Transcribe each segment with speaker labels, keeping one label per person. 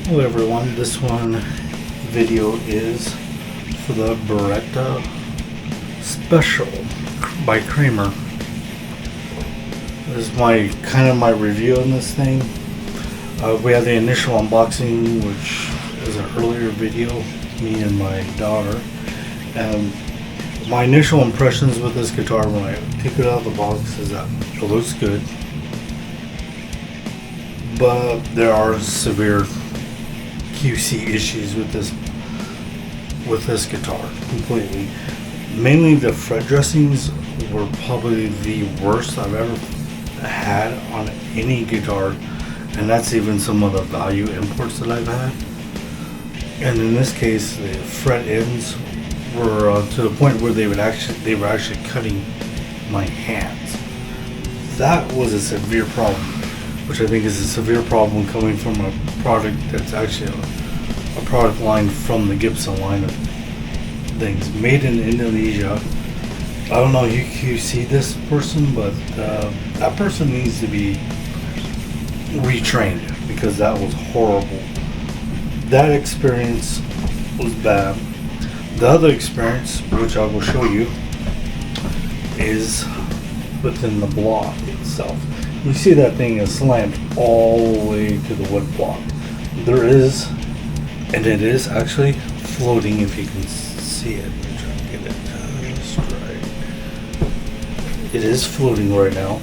Speaker 1: Hello everyone, this one video is for the Beretta Special by Kramer. This is my review on this thing. We had the initial unboxing, which is an earlier video, me and my daughter. And my initial impressions with this guitar when I took it out of the box is that it looks good, but there are severe QC issues with this guitar completely. Mainly the fret dressings were probably the worst I've ever had on any guitar, and that's even some of the value imports that I've had. And in this case, the fret ends were to the point where they were actually cutting my hands. That was a severe problem, which I think is a severe problem coming from a product that's actually a product line from the Gibson line of things, made in Indonesia. I don't know if you see this person, but that person needs to be retrained, because that was horrible. That experience was bad. The other experience, which I will show you, is within the block itself. You see that thing is slammed all the way to the wood block. And it is actually floating, if you can see it. Let me try to get it just right. It is floating right now.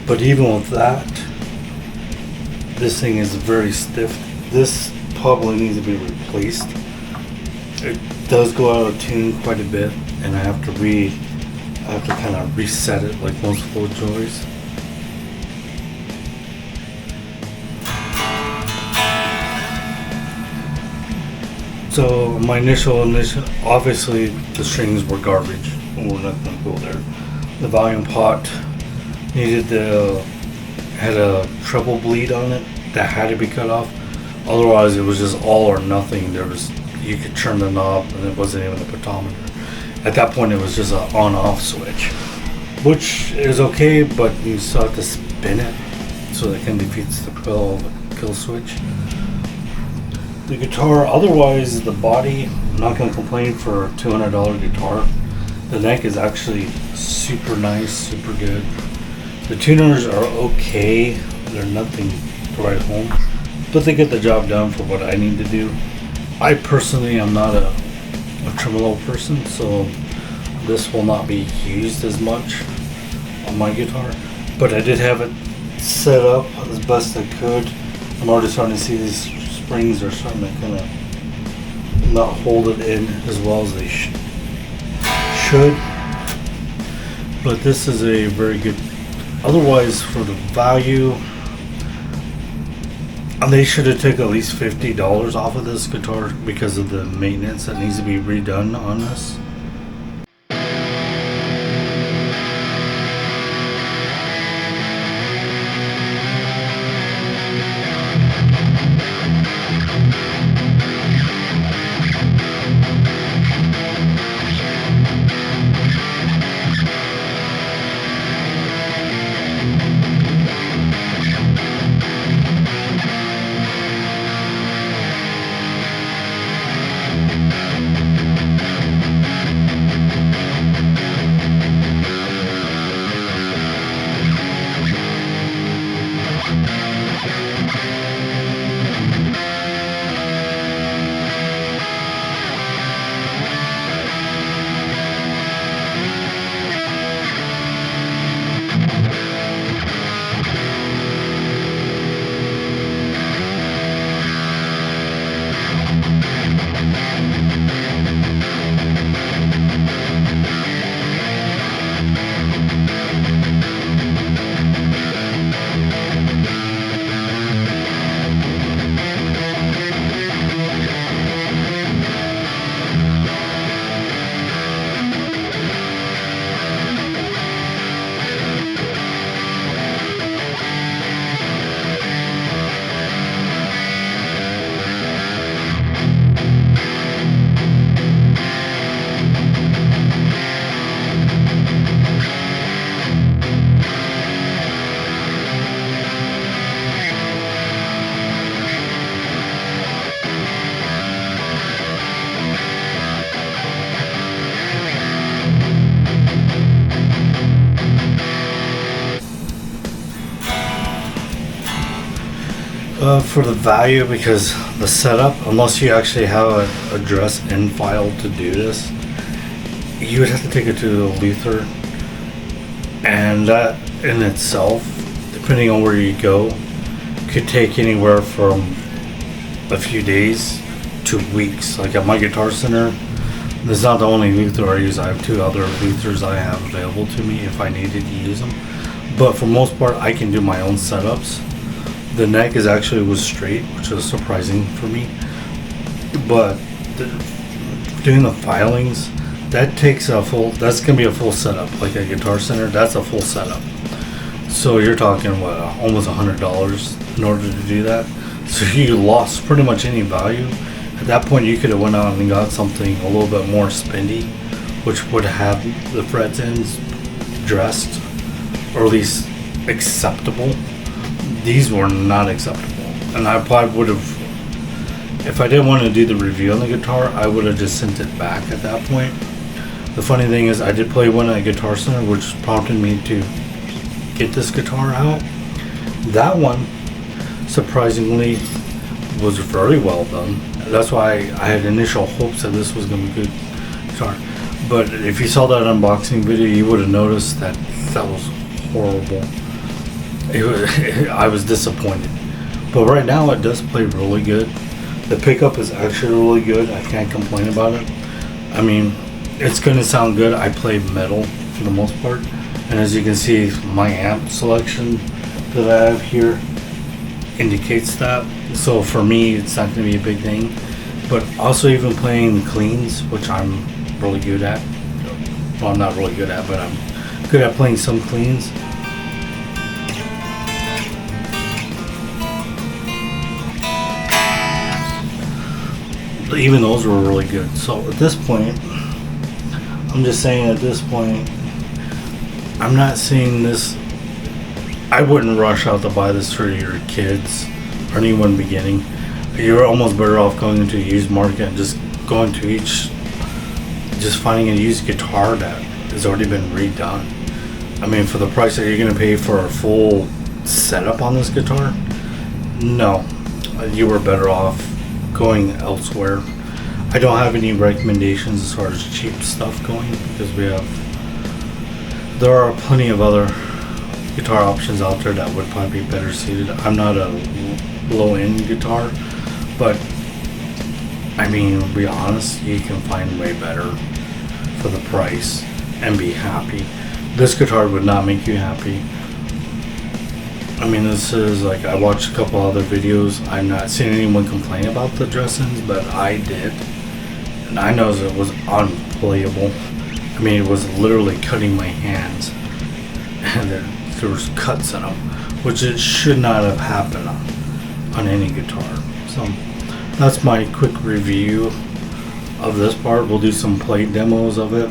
Speaker 1: But even with that, this thing is very stiff. This probably needs to be replaced. It does go out of tune quite a bit, and I have to kind of reset it like most FloJoys. So my initial, obviously the strings were garbage. We're not going to go there. The volume pot had a treble bleed on it that had to be cut off. Otherwise, it was just all or nothing. You could turn the knob, and it wasn't even a potometer. At that point, it was just an on-off switch, which is okay, but you still have to spin it, so that kind of defeats the kill switch. The guitar, otherwise, the body, I'm not going to complain for a $200 guitar. The neck is actually super nice, super good. The tuners are okay. They're nothing to write home, but they get the job done for what I need to do. I personally am not a tremolo person, so this will not be used as much on my guitar. But I did have it set up as best I could. I'm already starting to see these springs are starting to kind of not hold it in as well as they should. But this is a very good. Otherwise, for the value, they should have took at least $50 off of this guitar because of the maintenance that needs to be redone on this. For the value, because the setup, unless you actually have a dress in file to do this, you would have to take it to the luthier, and that in itself, depending on where you go, could take anywhere from a few days to weeks. Like at my Guitar Center, this is not the only luthier I use. I have two other luthiers I have available to me if I needed to use them. But for most part, I can do my own setups. The neck was straight, which is surprising for me. But doing the filings, that's gonna be a full setup. Like at Guitar Center, that's a full setup. So you're talking what, almost $100 in order to do that. So you lost pretty much any value. At that point, you could have went out and got something a little bit more spendy, which would have the fret ends dressed, or at least acceptable. These were not acceptable, and I probably would have, if I didn't want to do the review on the guitar, I would have just sent it back at that point. The funny thing is, I did play one at Guitar Center, which prompted me to get this guitar out. That one, surprisingly, was very well done. That's why I had initial hopes that this was going to be good guitar. But if you saw that unboxing video, you would have noticed that was horrible. I was disappointed. But right now it does play really good. The pickup is actually really good. I can't complain about it. I mean, it's going to sound good. I play metal for the most part. And as you can see, my amp selection that I have here indicates that. So for me, it's not going to be a big thing. But also even playing cleans, which I'm really good at. Well, I'm not really good at, but I'm good at playing some cleans. Even those were really good. So at this point, I'm just saying at this point, I'm not seeing this. I wouldn't rush out to buy this for your kids or anyone beginning. You're almost better off going into a used market and just going to just finding a used guitar that has already been redone. I mean, for the price that you're going to pay for a full setup on this guitar, no, you were better off going elsewhere. I don't have any recommendations as far as cheap stuff going, because there are plenty of other guitar options out there that would probably be better suited. I'm not a low-end guitar, but I mean, to be honest, you can find way better for the price and be happy. This guitar would not make you happy. I mean, this is like, I watched a couple other videos. I'm not seeing anyone complain about the dressings, but I did. And I know it was unplayable. I mean, it was literally cutting my hands. And there was cuts in them, which it should not have happened on any guitar. So that's my quick review of this part. We'll do some plate demos of it.